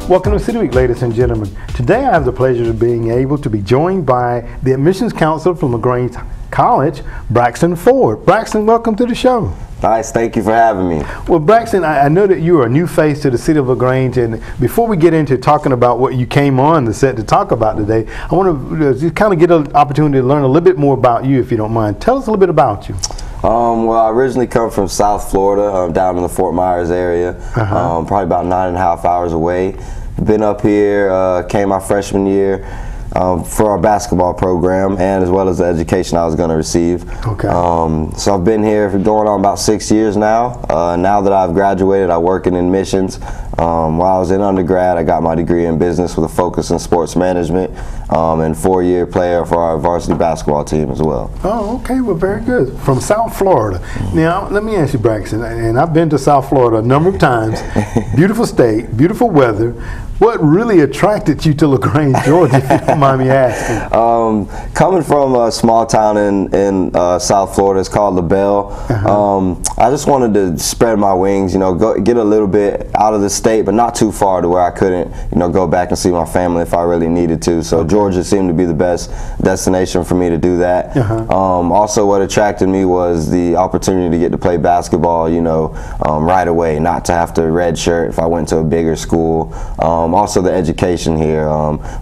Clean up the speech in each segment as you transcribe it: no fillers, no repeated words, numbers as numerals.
Welcome to City Week, ladies and gentlemen. Today I have the pleasure of being able to be joined by the admissions counselor from LaGrange College, Braxton Ford. Braxton, welcome to the show. Nice, thank you for having me. Well, Braxton, I know that you are a new face to the City of LaGrange, and before we get into talking about what you came on the set to talk about today, I want to just kind of get an opportunity to learn a little bit more about you, if you don't mind. Tell us a little bit about you. Well, I originally come from South Florida, down in the Fort Myers area, probably about 9.5 hours away. Been up here, came my freshman year for our basketball program, and as well as the education I was going to receive. Okay. So I've been here for going on about 6 years now. Now that I've graduated, I work in admissions. While I was in undergrad, I got my degree in business with a focus in sports management, and 4-year player for our varsity basketball team as well. Oh, okay. Well, very good. From South Florida. Now, let me ask you, Braxton, and I've been to South Florida a number of times. Beautiful state, beautiful weather. What really attracted you to LaGrange, Georgia, if you don't mind me asking? Coming from a small town in South Florida, it's called LaBelle. I just wanted to spread my wings, get a little bit out of the state, but not too far to where I couldn't, go back and see my family if I really needed to. So Georgia seemed to be the best destination for me to do that. Also, what attracted me was the opportunity to get to play basketball, right away, not to have to redshirt if I went to a bigger school. Also, the education here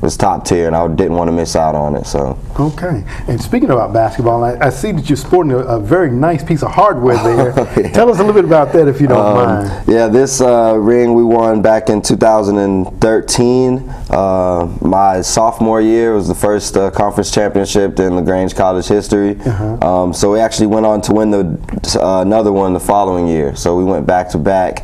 was top tier, and I didn't want to miss out on it. So. Okay. And speaking about basketball, I see that you're sporting a very nice piece of hardware there. Yeah. Tell us a little bit about that, if you don't mind. Yeah, this ring we won back in 2013. My sophomore year was the first conference championship in LaGrange College history. So we actually went on to win another one the following year. So we went back-to-back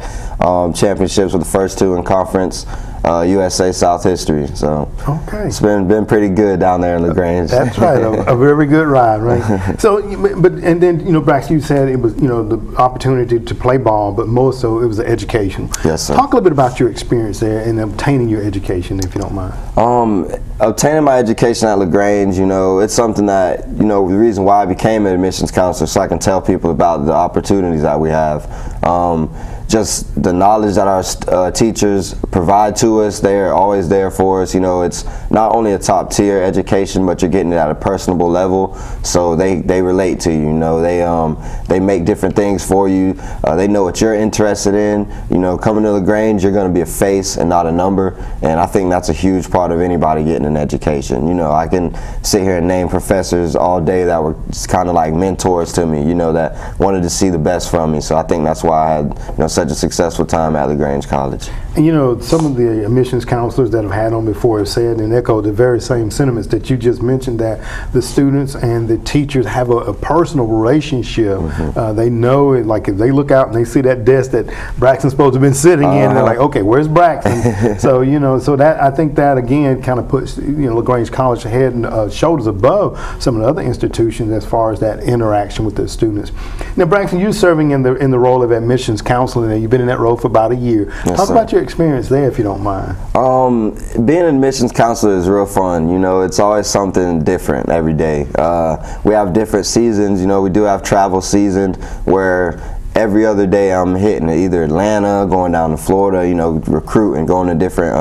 championships with the first two in conference. USA South history, so it's been pretty good down there in LaGrange. That's right, a very good ride, right? So, and then Braxton, you said it was the opportunity to play ball, but more so it was the education. Yes, sir. Talk a little bit about your experience there in obtaining your education, if you don't mind. Obtaining my education at LaGrange, it's something that the reason why I became an admissions counselor, so I can tell people about the opportunities that we have. Just the knowledge that our teachers provide to us, they're always there for us. It's not only a top tier education, but you're getting it at a personable level. So they relate to you. They make different things for you. They know what you're interested in. Coming to LaGrange, you're going to be a face and not a number. And I think that's a huge part of anybody getting an education. I can sit here and name professors all day that were kind of like mentors to me. That wanted to see the best from me. So I think that's why I had such a successful time at LaGrange College. And some of the admissions counselors that I've had on before have said and echoed the very same sentiments that you just mentioned, that the students and the teachers have a personal relationship. They know, like if they look out and they see that desk that Braxton's supposed to have been sitting in, they're like, okay, where's Braxton? So so that, I think that again kind of puts LaGrange College head and shoulders above some of the other institutions as far as that interaction with the students. Now, Braxton, you're serving in the role of admissions counselor. You've been in that role for about a year. Talk about your experience there, if you don't mind. Being an admissions counselor is real fun. It's always something different every day. We have different seasons. We do have travel season where every other day I'm hitting either Atlanta, going down to Florida, recruiting, going to different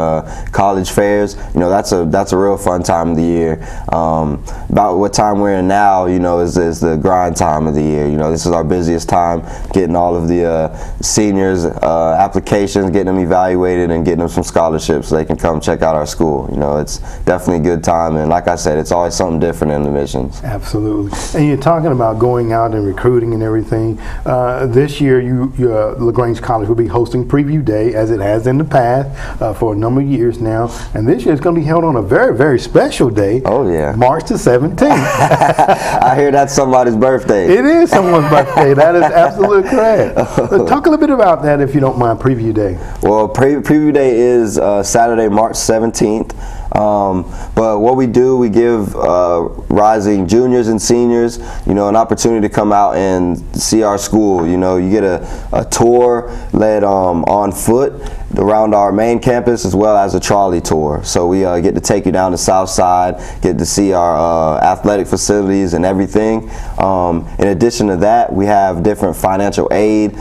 college fairs. That's a real fun time of the year. About what time we're in now, is the grind time of the year. This is our busiest time, getting all of the seniors applications, getting them evaluated, and getting them some scholarships so they can come check out our school. It's definitely a good time, and like I said, it's always something different in admissions. Absolutely. And you're talking about going out and recruiting and everything. This year, LaGrange College will be hosting Preview Day, as it has in the past for a number of years now. And this year it's going to be held on a very, very special day. Oh, yeah. March the 17th. I hear that's somebody's birthday. It is someone's birthday. That is absolutely correct. Talk a little bit about that, if you don't mind, Preview Day. Well, Preview Day is Saturday, March 17th. But what we do, we give rising juniors and seniors, an opportunity to come out and see our school. You get a tour led on foot around our main campus, as well as a trolley tour. So we get to take you down the south side, get to see our athletic facilities and everything. In addition to that, we have different financial aid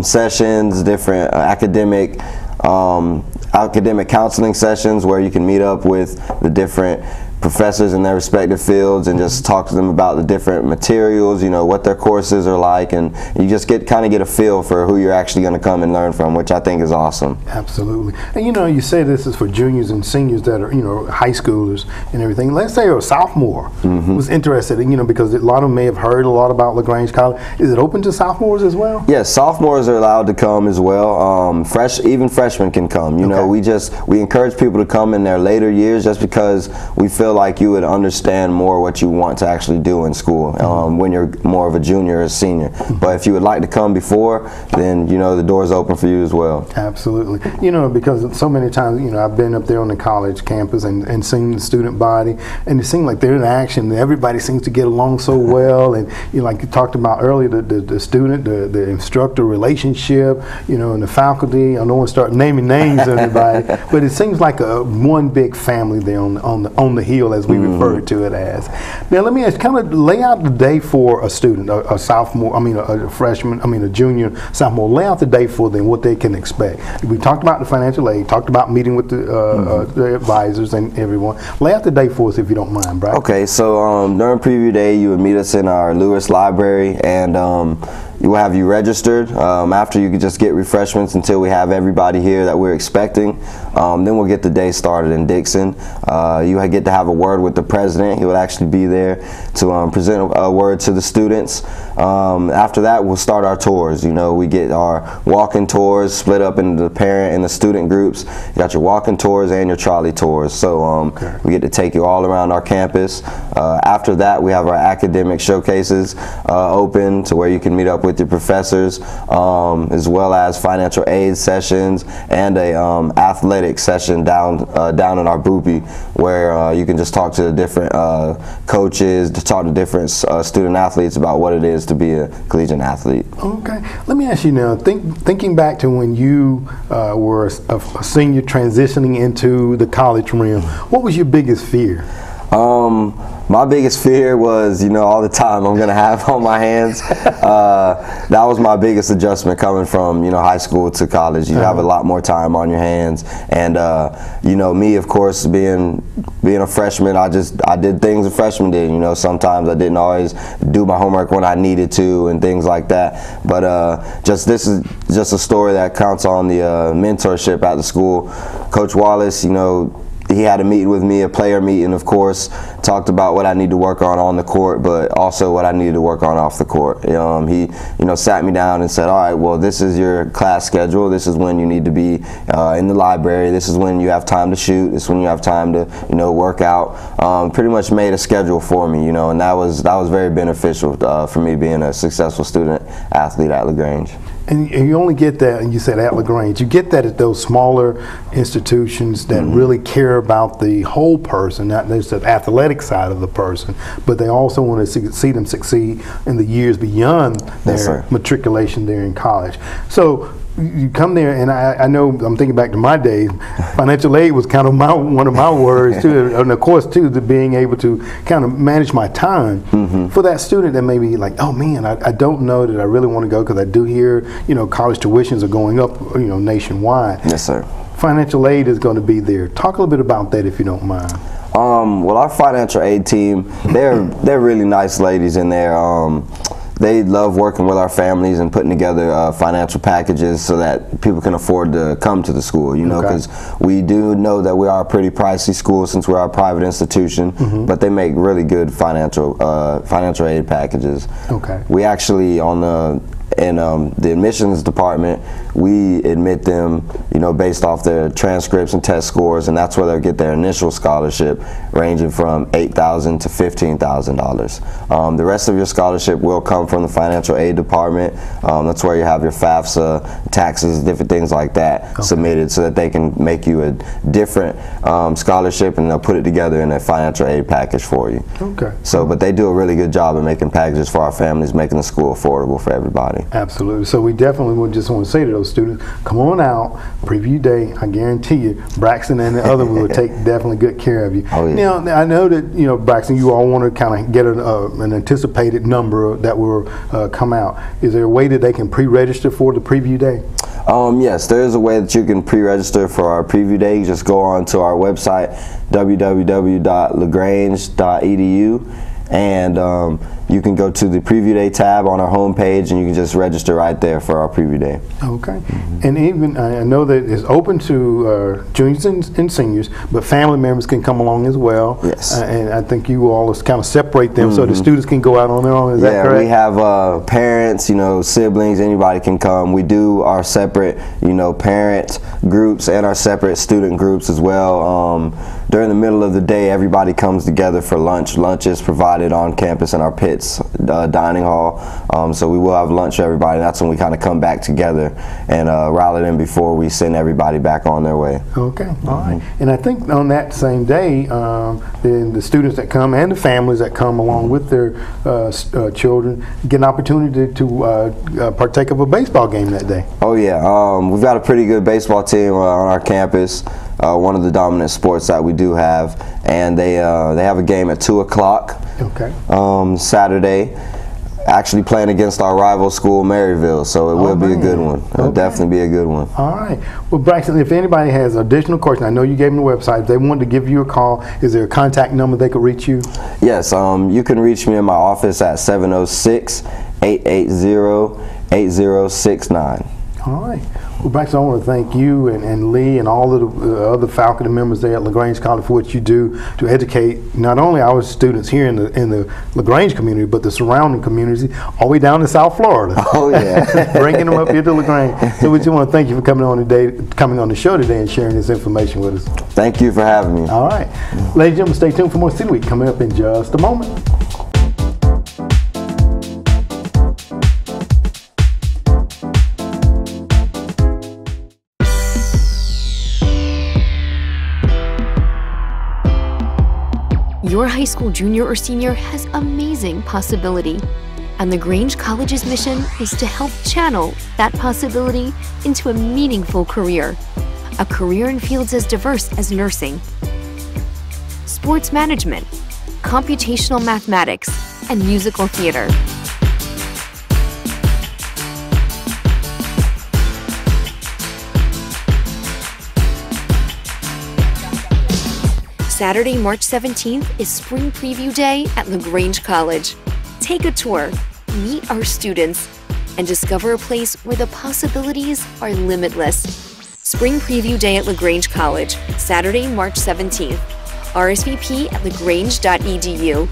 sessions, different academic academic counseling sessions where you can meet up with the different professors in their respective fields and just talk to them about the different materials, you know, what their courses are like, and you just kind of get a feel for who you're actually going to come and learn from, which I think is awesome. Absolutely. And you know, you say this is for juniors and seniors that are, you know, high schoolers and everything. Let's say a sophomore was interested, you know, because a lot of them may have heard a lot about LaGrange College. Is it open to sophomores as well? Yes, sophomores are allowed to come as well. Even freshmen can come. You know, we encourage people to come in their later years just because we feel like you would understand more what you want to actually do in school when you're more of a junior or senior. But if you would like to come before, then, you know, the door's open for you as well. Absolutely. You know, because so many times, you know, I've been up there on the college campus and seen the student body, and it seems like they're in action. Everybody seems to get along so well, and you know, like you talked about earlier, the student, the instructor relationship, you know, and the faculty. I don't want to start naming names of anybody, but it seems like one big family there on the hill, as we refer to it as. Now, let me ask, kind of lay out the day for a student, a sophomore, a freshman, a junior, sophomore. Lay out the day for them, what they can expect. We talked about the financial aid, talked about meeting with the advisors and everyone. Lay out the day for us if you don't mind, Brad. Okay, so during preview day, you would meet us in our Lewis library, and we'll have you registered. After, you could just get refreshments until we have everybody here that we're expecting. Then we'll get the day started in Dixon. You get to have a word with the president. He will actually be there to present a word to the students. After that, we'll start our tours. You know, we get our walking tours split up into the parent and the student groups. You got your walking tours and your trolley tours. So we get to take you all around our campus. After that, we have our academic showcases open to where you can meet up with your professors, as well as financial aid sessions and a athletic session down in our boopy, where you can just talk to the different coaches, to talk to different student athletes about what it is to be a collegiate athlete. Okay, let me ask you now, thinking back to when you were a senior transitioning into the college realm, what was your biggest fear? My biggest fear was, you know, all the time I'm going to have on my hands. That was my biggest adjustment coming from, you know, high school to college. You have a lot more time on your hands. And, you know, me, of course, being a freshman, I did things a freshman did. You know, sometimes I didn't always do my homework when I needed to and things like that. But this is just a story that counts on the mentorship at the school. Coach Wallace, you know, he had a meeting with me, a player meeting, of course, talked about what I need to work on the court, but also what I needed to work on off the court. He, you know, sat me down and said, all right, well, this is your class schedule. This is when you need to be in the library. This is when you have time to shoot. This is when you have time to, you know, work out. Pretty much made a schedule for me, you know, and that was very beneficial for me being a successful student athlete at LaGrange. And you only get that, and you said at LaGrange, you get that at those smaller institutions that really care about the whole person, not just the athletic side of the person, but they also want to see them succeed in the years beyond their matriculation there in college. So you come there, and I know, I'm thinking back to my days, financial aid was kind of one of my words too, and of course too, the being able to kind of manage my time. For that student that may be like, oh man, I don't know that I really want to go, because I do hear, you know, college tuitions are going up, you know, nationwide. Yes, sir. Financial aid is going to be there. Talk a little bit about that if you don't mind. Well, our financial aid team, they're really nice ladies in there. They love working with our families and putting together financial packages so that people can afford to come to the school, you know, because we do know that we are a pretty pricey school since we're a private institution, but they make really good financial aid packages. We actually, in the admissions department, we admit them, you know, based off their transcripts and test scores, and that's where they'll get their initial scholarship, ranging from $8,000 to $15,000. The rest of your scholarship will come from the financial aid department. That's where you have your FAFSA, taxes, different things like that submitted, so that they can make you a different scholarship, and they'll put it together in a financial aid package for you. So, but they do a really good job of making packages for our families, making the school affordable for everybody. Absolutely. So we definitely would just want to say to those students, come on out, preview day. I guarantee you, Braxton and the other will take definitely good care of you. Now, I know that, you know, Braxton, you all want to kind of get an anticipated number that will come out. Is there a way that they can pre-register for the preview day? Yes, there is a way that you can pre-register for our preview day. You just go on to our website, www.lagrange.edu, and you can go to the preview day tab on our homepage, and you can just register right there for our preview day. Okay. And even I know that it's open to juniors and seniors, but family members can come along as well. Yes. And I think you all kind of separate them so the students can go out on their own. Is that correct? Yeah, we have parents, siblings, anybody can come. We do our separate, parent groups and our separate student groups as well. During the middle of the day, everybody comes together for lunch. Lunch is provided on campus in our PITS dining hall. So we will have lunch for everybody. That's when we kind of come back together and rally them before we send everybody back on their way. Okay, all right. And I think on that same day, the students that come and the families that come along with their children get an opportunity to partake of a baseball game that day. Oh yeah, we've got a pretty good baseball team on our campus. One of the dominant sports that we do have, and they have a game at 2 o'clock. Okay. Saturday, actually playing against our rival school, Maryville, so it will be a good one. It'll definitely be a good one. All right. Well, Braxton, if anybody has additional questions, I know you gave them the website. If they wanted to give you a call, is there a contact number they could reach you? Yes, you can reach me in my office at 706-880-8069. All right. Well, Braxton, I want to thank you and Lee and all of the other faculty members there at LaGrange College for what you do to educate not only our students here in the LaGrange community, but the surrounding communities all the way down to South Florida. Oh yeah, bringing them up here to LaGrange. So we just want to thank you for coming on the show today and sharing this information with us. Thank you for having me. All right, ladies and gentlemen, stay tuned for more City Week coming up in just a moment. Your high school junior or senior has amazing possibility, and LaGrange College's mission is to help channel that possibility into a meaningful career, a career in fields as diverse as nursing, sports management, computational mathematics, and musical theater. Saturday, March 17th is Spring Preview Day at LaGrange College. Take a tour, meet our students, and discover a place where the possibilities are limitless. Spring Preview Day at LaGrange College, Saturday, March 17th. RSVP at lagrange.edu.